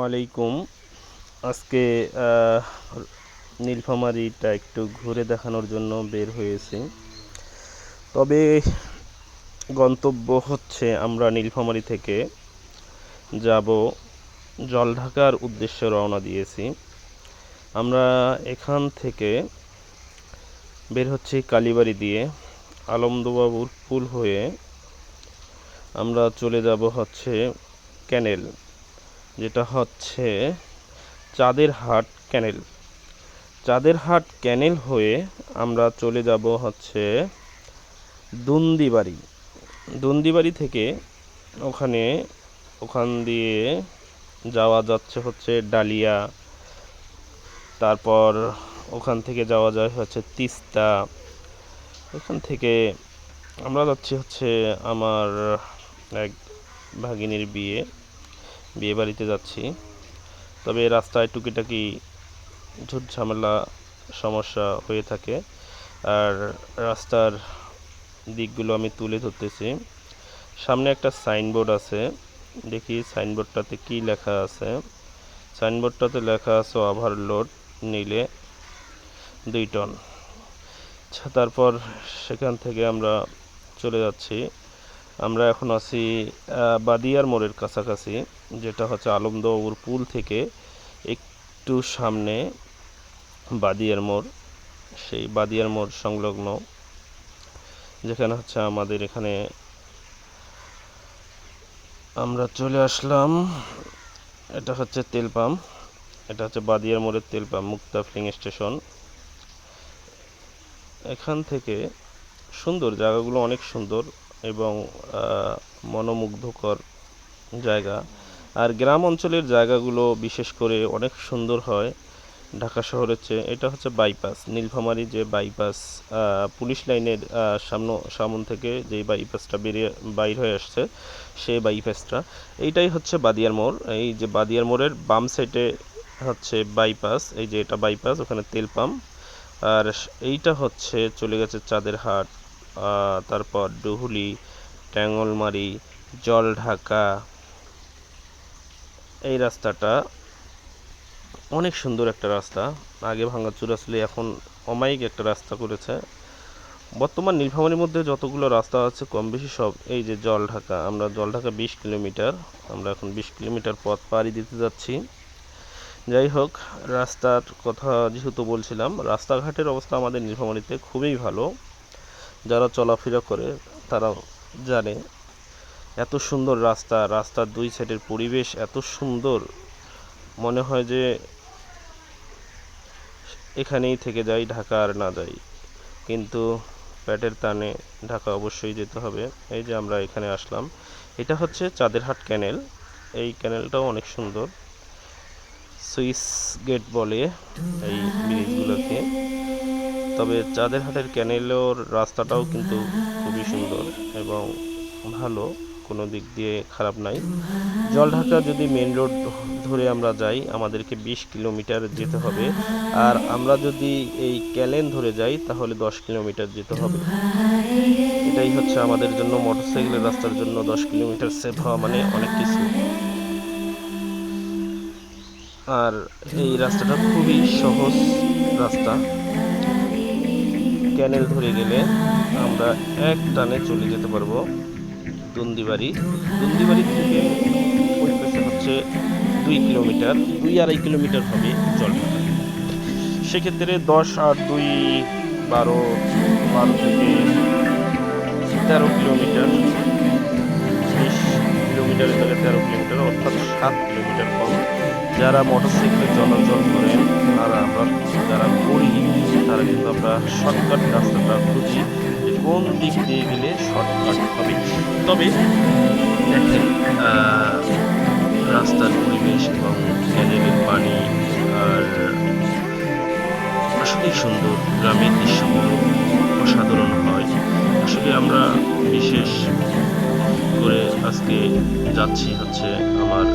আলাইকুম। আজকে আহ, নীলফামারীটা একটু ঘুরে দেখানোর জন্য বের হয়েছি। তবে গন্তব্য হচ্ছে আমরা নীলফামারী থেকে যাব জলঢাকার উদ্দেশ্যে রওনা দিয়েছি। আমরা এখান থেকে বের হচ্ছি কালীবাড়ি দিয়ে আলমদুবাবুর পুল হয়ে আমরা চলে যাব হচ্ছে ক্যানেল, যেটা হচ্ছে চাঁদেরহাট ক্যানেল হয়ে আমরা চলে যাব হচ্ছে দুন্দিবাড়ি থেকে ওখান দিয়ে যাওয়া যাচ্ছে হচ্ছে ডালিয়া, তারপর ওখান থেকে যাওয়া যায় হচ্ছে তিস্তা। ওখান থেকে আমরা যাচ্ছি হচ্ছে আমার এক ভাগিনীর বিয়ে বাড়িতে যাচ্ছি। তবে রাস্তায় টুকিটাকি ঝুট ঝামেলা সমস্যা হয়ে থাকে, আর রাস্তার দিকগুলো আমি তুলে ধরতেছি। সামনে একটা সাইনবোর্ড আছে, দেখি সাইনবোর্ডটাতে কি লেখা আছে। সাইনবোর্ডটাতে লেখা আছে ওভারলোড নিলে 2 টন। তারপর সেখান থেকে আমরা চলে যাচ্ছি। আমরা এখন আছি বাদিয়ার মোড়ের কাছাকাছি, যেটা হচ্ছে আলমদুবাবুর পুল থেকে একটু সামনে বাদিয়ার মোড়। সেই বাদিয়ার মোড় সংলগ্ন যেখানে হচ্ছে আমাদের এখানে আমরা চলে আসলাম। এটা হচ্ছে তেল পাম্প, এটা হচ্ছে বাদিয়ার মোড়ের তেল পাম্প, মুক্তা ফিলিং স্টেশন। এখান থেকে সুন্দর জায়গাগুলো, অনেক সুন্দর এবং মনোমুগ্ধকর জায়গা। আর গ্রাম অঞ্চলের জায়গাগুলো বিশেষ করে অনেক সুন্দর হয় ঢাকা শহরের চেয়ে। এটা হচ্ছে বাইপাস, নীলফামারী যে বাইপাস, পুলিশ লাইনের সামন থেকে যে বাইপাসটা বাইর হয়ে আসছে, সেই বাইপাসটা। এইটাই হচ্ছে বাদিয়ার মোড়। এই যে বাদিয়ার মোড়ের বাম সাইডে হচ্ছে বাইপাস, এই যে এটা বাইপাস, ওখানে তেল পাম্প। আর এইটা হচ্ছে চলে গেছে চাঁদেরহাট, তারপর ডুহুলি, ট্যাঙ্গলমারি, জলঢাকা। এই রাস্তাটা অনেক সুন্দর একটা রাস্তা। আগে ভাঙাচুরা ছিল, এখন অমায়িক একটা রাস্তা করেছে। বর্তমান নীলফামারীর মধ্যে যতগুলো রাস্তা আছে কম বেশি সব এই যে জলঢাকা। আমরা জলঢাকা 20 কিলোমিটার, আমরা এখন 20 কিলোমিটার পথ পাড়ি দিতে যাচ্ছি। যাই হোক, রাস্তার কথা যেহেতু বলছিলাম, রাস্তাঘাটের অবস্থা আমাদের নীলফামারীতে খুবই ভালো। যারা চলাফেরা করে তারা জানে এত সুন্দর রাস্তার 2 সাইডের পরিবেশ এত সুন্দর, মনে হয় যে এখানেই থেকে যাই, ঢাকা আর না যাই। কিন্তু পেটের টানে ঢাকা অবশ্যই যেতে হবে। এই যে আমরা এখানে আসলাম, এটা হচ্ছে চাঁদেরহাট ক্যানেল। এই ক্যানেলটাও অনেক সুন্দর, সুইস গেট বলে এই ব্রিজগুলোকে। তবে চাঁদেরহাটের ক্যানেলের রাস্তাটাও কিন্তু খুবই সুন্দর এবং ভালো, কোনো দিক দিয়ে খারাপ নাই। জলঢাকা যদি মেন রোড ধরে আমরা যাই, আমাদেরকে 20 কিলোমিটার যেতে হবে। আর আমরা যদি এই ক্যানেল ধরে যাই তাহলে 10 কিলোমিটার যেতে হবে। এটাই হচ্ছে আমাদের জন্য, মোটরসাইকেলের রাস্তার জন্য 10 কিলোমিটার সেভ হওয়া মানে অনেক কিছু। আর এই রাস্তাটা খুবই সহজ রাস্তা। ক্যানেল ধরে গেলে আমরা এক টানে চলে যেতে পারবো দুন্দিবাড়ি থেকে ওই পাশে হচ্ছে 2 কিলোমিটার, 2-2.5 কিলোমিটার হবে জলঢাকা। সেক্ষেত্রে 10 আর 2 12 থেকে 13 কিলোমিটার, 20 কিলোমিটারের জায়গায় 13 কিলোমিটার, অর্থাৎ 7 কিলোমিটার কম। যারা মোটরসাইকেলে চলাচল করেন আর আমরা যারা করি, তারা কিন্তু আমরা শর্টকাট রাস্তাটা খুঁজি যে কোন দিক দিয়ে গেলে শর্টকাট হবে। তবে দেখেন, রাস্তার পরিবেশ এবং ক্যানেলের পানি আর আসলেই সুন্দর, গ্রামের দৃশ্যগুলো অসাধারণ হয়। আসলে আমরা বিশেষ করে আজকে যাচ্ছি হচ্ছে আমার